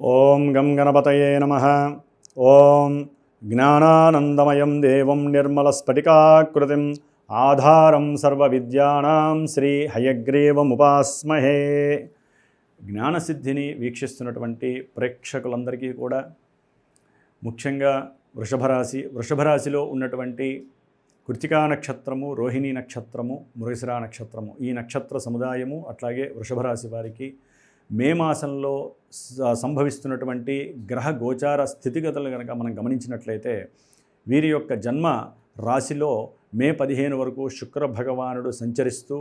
ఓం గం గణపతయే నమః. ఓం జ్ఞానానందమయం దేవం నిర్మలస్ఫటికాకృతిం ఆధారం సర్వవిద్యానాం శ్రీ హయగ్రీవముపాస్మహే. జ్ఞానసిద్ధిని వీక్షిస్తున్నటువంటి ప్రేక్షకులందరికీ కూడా ముఖ్యంగా వృషభరాశిలో ఉన్నటువంటి కృతికా నక్షత్రము, రోహిణీ నక్షత్రము, మృగశిర నక్షత్రము, ఈ నక్షత్ర సముదాయము అట్లాగే వృషభరాశి వారికి మే మాసంలో సంభవిస్తున్నటువంటి గ్రహ గోచార స్థితిగతులు కనుక మనం గమనించినట్లయితే వీరి యొక్క జన్మ రాశిలో మే 15 వరకు శుక్ర భగవానుడు సంచరిస్తూ,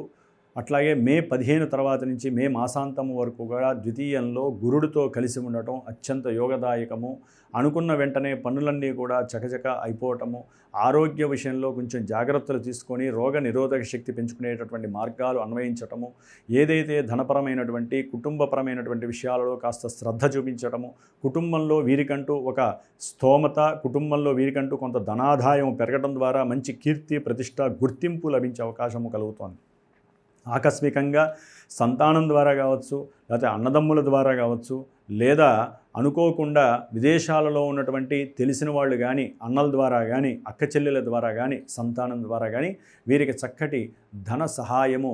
అట్లాగే మే 15 తర్వాత నుంచి మే మాసాంతము వరకు కూడా ద్వితీయంలో గురుడితో కలిసి ఉండటం అత్యంత యోగదాయకము. అనుకున్న వెంటనే పనులన్నీ కూడా చకచక అయిపోవటము, ఆరోగ్య విషయంలో కొంచెం జాగ్రత్తలు తీసుకొని రోగ నిరోధక శక్తి పెంచుకునేటటువంటి మార్గాలు అన్వయించటము, ఏదైతే ధనపరమైనటువంటి కుటుంబపరమైనటువంటి విషయాలలో కాస్త శ్రద్ధ చూపించటము, కుటుంబంలో వీరికంటూ ఒక స్తోమత, కుటుంబంలో వీరికంటూ కొంత ధనాదాయం పెరగడం ద్వారా మంచి కీర్తి ప్రతిష్ట గుర్తింపు లభించే అవకాశము కలుగుతోంది. ఆకస్మికంగా సంతానం ద్వారా కావచ్చు, లేకపోతే అన్నదమ్ముల ద్వారా కావచ్చు, లేదా అనుకోకుండా విదేశాలలో ఉన్నటువంటి తెలిసిన వాళ్ళు కానీ, అన్నల ద్వారా కానీ, అక్క చెల్లెల ద్వారా కానీ, సంతానం ద్వారా కానీ వీరికి చక్కటి ధన సహాయము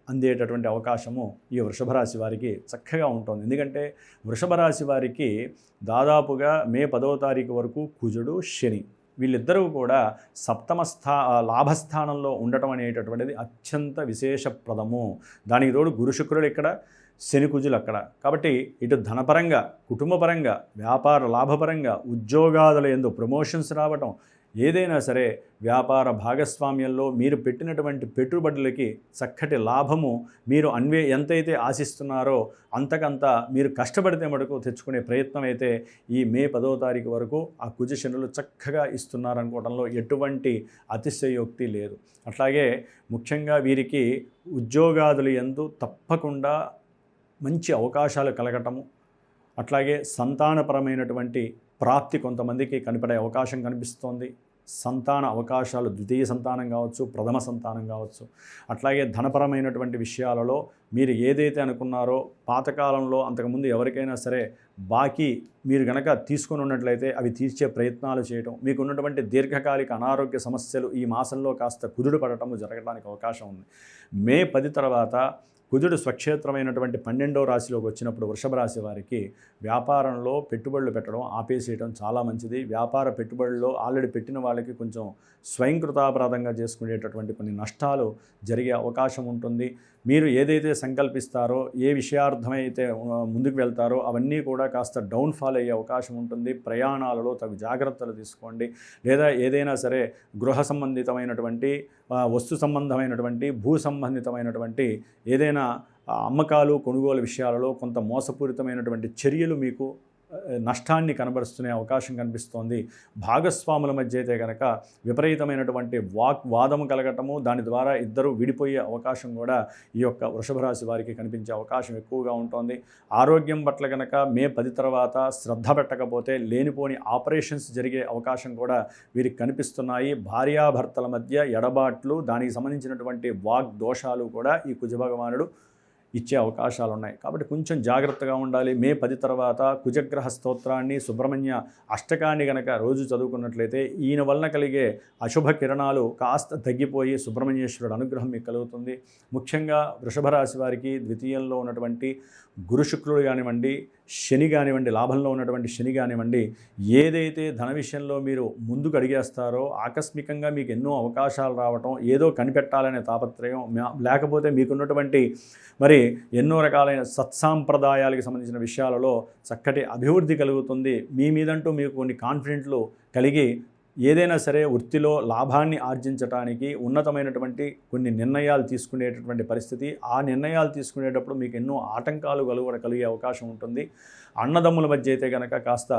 అందేటటువంటి అవకాశము ఈ వృషభరాశి వారికి చక్కగా ఉంటుంది. ఎందుకంటే వృషభరాశి వారికి దాదాపుగా మే 10వ తారీఖు వరకు కుజుడు, శని వీళ్ళిద్దరూ కూడా సప్తమ లాభస్థానంలో ఉండటం అనేటటువంటిది అత్యంత విశేషప్రదము. దానికి తోడు గురు శుక్రుడు ఇక్కడ, శని కుజులు అక్కడ. కాబట్టి ఇటు ధనపరంగా, కుటుంబపరంగా, వ్యాపార లాభపరంగా, ఉద్యోగాదుల యందు ప్రమోషన్స్ రావటం, ఏదైనా సరే వ్యాపార భాగస్వామ్యంలో మీరు పెట్టినటువంటి పెట్టుబడులకి చక్కటి లాభము మీరు ఎంతైతే ఆశిస్తున్నారో అంతకంత మీరు కష్టపడితే మటుకు తెచ్చుకునే ప్రయత్నం అయితే ఈ మే 10వ తారీఖు వరకు ఆ కుజ శనులు చక్కగా ఇస్తున్నారనుకోవడంలో ఎటువంటి అతిశయోక్తి లేదు. అట్లాగే ముఖ్యంగా వీరికి ఉద్యోగాదుల యందు తప్పకుండా మంచి అవకాశాలు కలగటము, అట్లాగే సంతానపరమైనటువంటి ప్రాప్తి కొంతమందికి కనపడే అవకాశం కనిపిస్తోంది. సంతాన అవకాశాలు ద్వితీయ సంతానం కావచ్చు, ప్రథమ సంతానం కావచ్చు. అట్లాగే ధనపరమైనటువంటి విషయాలలో మీరు ఏదైతే అనుకున్నారో పాతకాలంలో అంతకుముందు ఎవరికైనా సరే బాకీ మీరు గనక తీసుకుని ఉన్నట్లయితే అవి తీర్చే ప్రయత్నాలు చేయటం, మీకు ఉన్నటువంటి దీర్ఘకాలిక అనారోగ్య సమస్యలు ఈ మాసంలో కాస్త కుదురు పడటము జరగడానికి అవకాశం ఉంది. మే 10 తర్వాత కుజుడు స్వక్షేత్రమైనటువంటి 12వ రాశిలోకి వచ్చినప్పుడు వృషభ రాశి వారికి వ్యాపారంలో పెట్టుబడులు పెట్టడం ఆపేసేయడం చాలా మంచిది. వ్యాపార పెట్టుబడుల్లో ఆల్రెడీ పెట్టిన వాళ్ళకి కొంచెం స్వయంకృతాపరాధంగా చేసుకునేటటువంటి కొన్ని నష్టాలు జరిగే అవకాశం ఉంటుంది. మీరు ఏదైతే సంకల్పిస్తారో, ఏ విషయార్థమైతే ముందుకు వెళ్తారో అవన్నీ కూడా కాస్త డౌన్ఫాల్ అయ్యే అవకాశం ఉంటుంది. ప్రయాణాలలో తగు జాగ్రత్తలు తీసుకోండి. లేదా ఏదైనా సరే గృహ సంబంధితమైనటువంటి, వస్తు సంబంధమైనటువంటి, భూ సంబంధితమైనటువంటి ఏదైనా అమ్మకాలు కొనుగోలు విషయాలలో కొంత మోసపూరితమైనటువంటి చర్యలు మీకు నష్టాన్ని కనబరుస్తునే అవకాశం కనిపిస్తోంది. భాగస్వాముల మధ్య అయితే కనుక విపరీతమైనటువంటి వాదము కలగటము, దాని ద్వారా ఇద్దరు విడిపోయే అవకాశం కూడా ఈ యొక్క వృషభ రాశి వారికి కనిపించే అవకాశం ఎక్కువగా ఉంటుంది. ఆరోగ్యం పట్ల కనుక మే 10 తర్వాత శ్రద్ధ పెట్టకపోతే లేనిపోని ఆపరేషన్స్ జరిగే అవకాశం కూడా వీరికి కనిపిస్తున్నాయి. భార్యాభర్తల మధ్య ఎడబాట్లు, దానికి సంబంధించినటువంటి దోషాలు కూడా ఈ కుజభగవానుడు ఇచ్చే అవకాశాలు ఉన్నాయి. కాబట్టి కొంచెం జాగ్రత్తగా ఉండాలి. మే 10 తర్వాత కుజగ్రహ స్తోత్రాన్ని, సుబ్రహ్మణ్య అష్టకాన్ని గనక రోజు చదువుకున్నట్లయితే ఈయన వలన కలిగే అశుభ కిరణాలు కాస్త తగ్గిపోయి సుబ్రహ్మణ్యేశ్వరుడు అనుగ్రహం మీకు కలుగుతుంది. ముఖ్యంగా వృషభ రాశి వారికి ద్వితీయంలో ఉన్నటువంటి గురు శుక్రుడు కానివ్వండి, శని కానివ్వండి, లాభంలో ఉన్నటువంటి శని కానివ్వండి, ఏదైతే ధన విషయంలో మీరు ముందుకు అడిగేస్తారో ఆకస్మికంగా మీకు ఎన్నో అవకాశాలు రావటం, ఏదో కనిపెట్టాలనే తాపత్రయం, లేకపోతే మీకున్నటువంటి మరి ఎన్నో రకాలైన సత్సాంప్రదాయాలకు సంబంధించిన విషయాలలో చక్కటి అభివృద్ధి కలుగుతుంది. మీ మీదంటూ మీకు కొన్ని కాన్ఫిడెంట్లు కలిగి ఏదైనా సరే వృత్తిలో లాభాన్ని ఆర్జించడానికి ఉన్నతమైనటువంటి కొన్ని నిర్ణయాలు తీసుకునేటటువంటి పరిస్థితి, ఆ నిర్ణయాలు తీసుకునేటప్పుడు మీకు ఎన్నో ఆటంకాలు కలిగే అవకాశం ఉంటుంది. అన్నదమ్ముల మధ్య అయితే కనుక కాస్త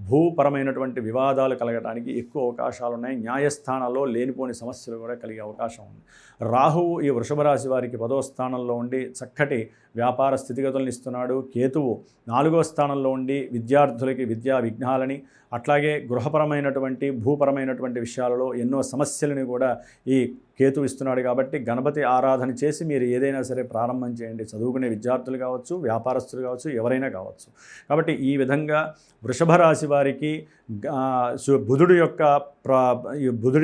భూపరమైనటువంటి వివాదాలు కలగడానికి ఎక్కువ అవకాశాలు ఉన్నాయి. న్యాయస్థానాల్లో లేనిపోని సమస్యలు కూడా కలిగే అవకాశం ఉంది. రాహువు ఈ వృషభ రాశి వారికి 10వ స్థానంలో ఉండి చక్కటి వ్యాపార స్థితిగతులను ఇస్తున్నాడు. కేతువు 4వ స్థానంలో ఉండి విద్యార్థులకి విద్యా విఘ్నాలని, అట్లాగే గృహపరమైనటువంటి భూపరమైన విద్యాపరమైనటువంటి విషయాలలో ఎన్నో సమస్యలని కూడా ఈ కేతు ఇస్తున్నాడు. కాబట్టి గణపతి ఆరాధన చేసి మీరు ఏదైనా సరే ప్రారంభం చేయండి. చదువుకునే విద్యార్థులు కావచ్చు, వ్యాపారస్తులు కావచ్చు, ఎవరైనా కావచ్చు. కాబట్టి ఈ విధంగా వృషభ రాశి వారికి బుధుడి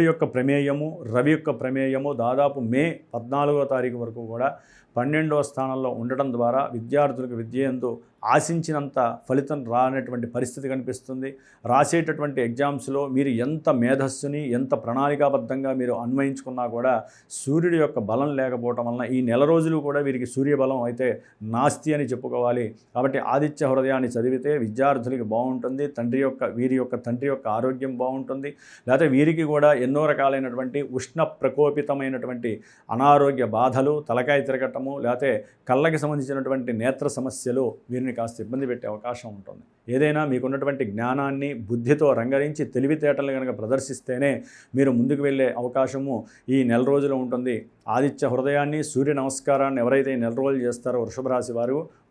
యొక్క ప్రమేయము, రవి యొక్క ప్రమేయము దాదాపు మే 14వ తారీఖు వరకు కూడా 12వ స్థానంలో ఉండటం ద్వారా విద్యార్థులకు విద్యయందు ఆశించినంత ఫలితం రానటువంటి పరిస్థితి కనిపిస్తుంది. రాసేటటువంటి ఎగ్జామ్స్లో మీరు ఎంత మేధస్సుని, ఎంత ప్రణాళికాబద్ధంగా మీరు అన్వయించుకున్నా కూడా సూర్యుడి యొక్క బలం లేకపోవటం వలన ఈ నెల రోజులు కూడా వీరికి సూర్యబలం అయితే నాస్తి అని చెప్పుకోవాలి. కాబట్టి ఆదిత్య హృదయాన్ని చదివితే విద్యార్థులకి బాగుంటుంది. వీరి యొక్క తండ్రి యొక్క ఆరోగ్యం బాగుంటుంది. లేకపోతే వీరికి కూడా ఎన్నో రకాలైనటువంటి ఉష్ణ ప్రకోపితమైనటువంటి అనారోగ్య బాధలు, తలకాయ తిరగటము, లేకపోతే కళ్ళకి సంబంధించినటువంటి నేత్ర సమస్యలు వీరిని కాస్త ఇబ్బంది పెట్టే అవకాశం ఉంటుంది. ఏదైనా మీకున్నటువంటి జ్ఞానాన్ని బుద్ధితో రంగరించి తెలివితేటలు కనుక ప్రదర్శిస్తేనే మీరు ముందుకు వెళ్ళే అవకాశము ఈ నెల రోజులు ఉంటుంది. ఆదిత్య హృదయాన్ని, సూర్య నమస్కారాన్ని ఎవరైతే నెల రోజులు చేస్తారో వృషభ రాశి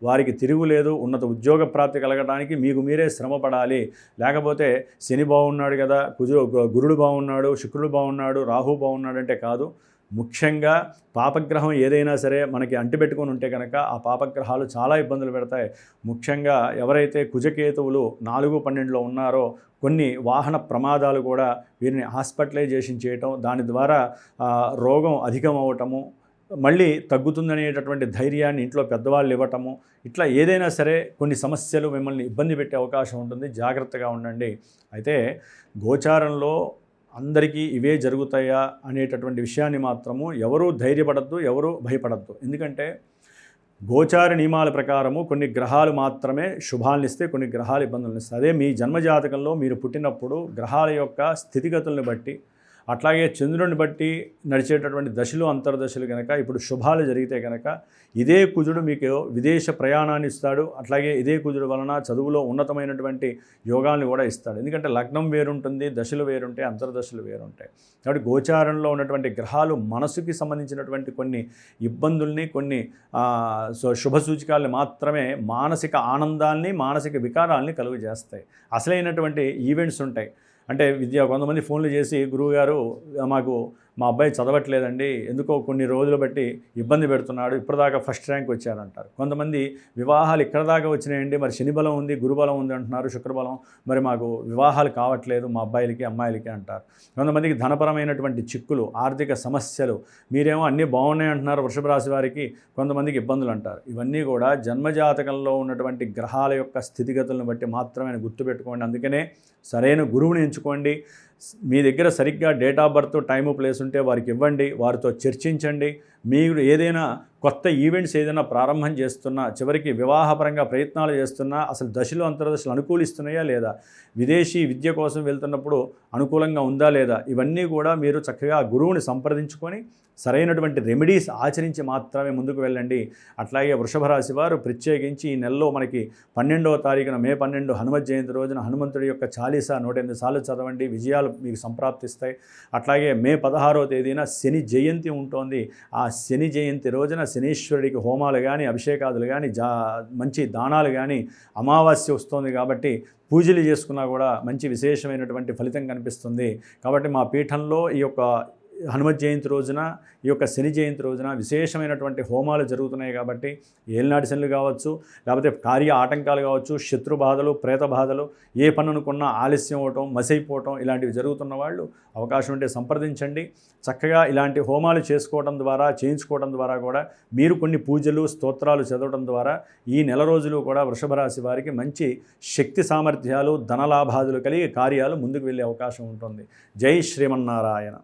వారికి తిరుగులేదు. ఉన్నత ఉద్యోగ ప్రాప్తి కలగడానికి మీకు మీరే శ్రమ పడాలి. లేకపోతే శని బాగున్నాడు కదా, గురుడు బాగున్నాడు, శుక్రుడు బాగున్నాడు, రాహు బాగున్నాడు అంటే కాదు. ముఖ్యంగా పాపగ్రహం ఏదైనా సరే మనకి అంటిపెట్టుకొని ఉంటే కనుక ఆ పాపగ్రహాలు చాలా ఇబ్బందులు పెడతాయి. ముఖ్యంగా ఎవరైతే కుజకేతువులు 4-12లో ఉన్నారో కొన్ని వాహన ప్రమాదాలు కూడా వీరిని హాస్పిటలైజేషన్ చేయటం, దాని ద్వారా రోగం అధికం అవ్వటము, మళ్ళీ తగ్గుతుందనేటటువంటి ధైర్యాన్ని ఇంట్లో పెద్దవాళ్ళు ఇవ్వటము, ఇట్లా ఏదైనా సరే కొన్ని సమస్యలు మిమ్మల్ని ఇబ్బంది పెట్టే అవకాశం ఉంటుంది. జాగ్రత్తగా ఉండండి. అయితే గోచారంలో అందరికీ ఇవే జరుగుతాయా అనేటటువంటి విషయాన్ని మాత్రము ఎవరూ ధైర్యపడద్దు, ఎవరూ భయపడద్దు. ఎందుకంటే గోచార నియమాల ప్రకారము కొన్ని గ్రహాలు మాత్రమే శుభాలను ఇస్తే, కొన్ని గ్రహాలు ఇబ్బందులను ఇస్తాయి. అదే మీ జన్మజాతకంలో మీరు పుట్టినప్పుడు గ్రహాల యొక్క స్థితిగతులను బట్టి, అట్లాగే చంద్రుడిని బట్టి నడిచేటటువంటి దశలు, అంతర్దశలు కనుక ఇప్పుడు శుభాలు జరిగితే కనుక ఇదే కుజుడు మీకు విదేశ ప్రయాణాన్ని ఇస్తాడు. అట్లాగే ఇదే కుజుడు వలన చదువులో ఉన్నతమైనటువంటి యోగాలను కూడా ఇస్తాడు. ఎందుకంటే లగ్నం వేరుంటుంది, దశలు వేరుంటాయి, అంతర్దశలు వేరుంటాయి. కాబట్టి గోచారంలో ఉన్నటువంటి గ్రహాలు మనసుకి సంబంధించినటువంటి కొన్ని ఇబ్బందుల్ని, కొన్ని శుభ సూచికాలని మాత్రమే మానసిక ఆనందాన్ని, మానసిక వికారాలని కలుగు చేస్తాయి. అసలైనటువంటి ఈవెంట్స్ ఉంటాయి. అంటే కొంతమంది ఫోన్లు చేసి, గురువుగారు మా అబ్బాయి చదవట్లేదండి, ఎందుకో కొన్ని రోజులు బట్టి ఇబ్బంది పెడుతున్నాడు, ఇప్పటిదాకా ఫస్ట్ ర్యాంక్ వచ్చారంటారు. కొంతమంది వివాహాలు ఇక్కడ దాకా వచ్చినాయండి, మరి శని బలం ఉంది, గురుబలం ఉంది అంటున్నారు, శుక్రబలం, మరి మాకు వివాహాలు కావట్లేదు మా అబ్బాయిలకి అమ్మాయిలకి అంటారు. కొంతమందికి ధనపరమైనటువంటి చిక్కులు, ఆర్థిక సమస్యలు, మీరేమో అన్నీ బాగున్నాయి అంటున్నారు వృషభ రాశి వారికి, కొంతమందికి ఇబ్బందులు అంటారు. ఇవన్నీ కూడా జన్మజాతకంలో ఉన్నటువంటి గ్రహాల యొక్క స్థితిగతులను బట్టి మాత్రమే గుర్తుపెట్టుకోండి. అందుకనే సరైన గురువుని ఎంచుకోండి. మీ దగ్గర సరిగ్గా date of birth, time, place ఉంటే వారికి ఇవ్వండి, వారితో చర్చించండి. మీరు ఏదైనా కొత్త ఈవెంట్స్ ఏదైనా ప్రారంభం చేస్తున్నా, చివరికి వివాహపరంగా ప్రయత్నాలు చేస్తున్నా అసలు దశలు, అంతర్దశలు అనుకూలిస్తున్నాయా లేదా, విదేశీ విద్య కోసం వెళ్తున్నప్పుడు అనుకూలంగా ఉందా లేదా, ఇవన్నీ కూడా మీరు చక్కగా గురువుని సంప్రదించుకొని సరైనటువంటి రెమెడీస్ ఆచరించి మాత్రమే ముందుకు వెళ్ళండి. అట్లాగే వృషభ రాశి వారు ప్రత్యేకించి ఈ నెలలో మనకి 12వ తారీఖున మే 12 హనుమత్ జయంతి రోజున హనుమంతుడి యొక్క చాలీసా 108 సార్లు చదవండి, విజయాలు మీకు సంప్రాప్తిస్తాయి. అట్లాగే మే 16వ తేదీన శని జయంతి ఉంటుంది. ఆ శని జయంతి రోజున శనీశ్వరుడికి హోమాలు కానీ, అభిషేకాదులు కానీ, మంచి దానాలు కానీ, అమావాస్య వస్తుంది కాబట్టి పూజలు చేసుకున్నా కూడా మంచి విశేషమైనటువంటి ఫలితం కనిపిస్తుంది. కాబట్టి మా పీఠంలో ఈ యొక్క హనుమత్ జయంతి రోజున, ఈ యొక్క శని జయంతి రోజున విశేషమైనటువంటి హోమాలు జరుగుతున్నాయి. కాబట్టి ఏలినాటి శనులు కావచ్చు, లేకపోతే కార్య ఆటంకాలు కావచ్చు, శత్రు బాధలు, ప్రేత బాధలు, ఏ పని అనుకున్నా ఆలస్యం అవటం, మసైపోవటం, ఇలాంటివి జరుగుతున్న వాళ్ళు అవకాశం ఉంటే సంప్రదించండి. చక్కగా ఇలాంటి హోమాలు చేయించుకోవడం ద్వారా కూడా మీరు కొన్ని పూజలు, స్తోత్రాలు చదవడం ద్వారా ఈ నెల రోజులు కూడా వృషభ రాశి వారికి మంచి శక్తి సామర్థ్యాలు, ధనలాభాదులు కలిగి కార్యాలు ముందుకు వెళ్ళే అవకాశం ఉంటుంది. జై శ్రీమన్నారాయణ.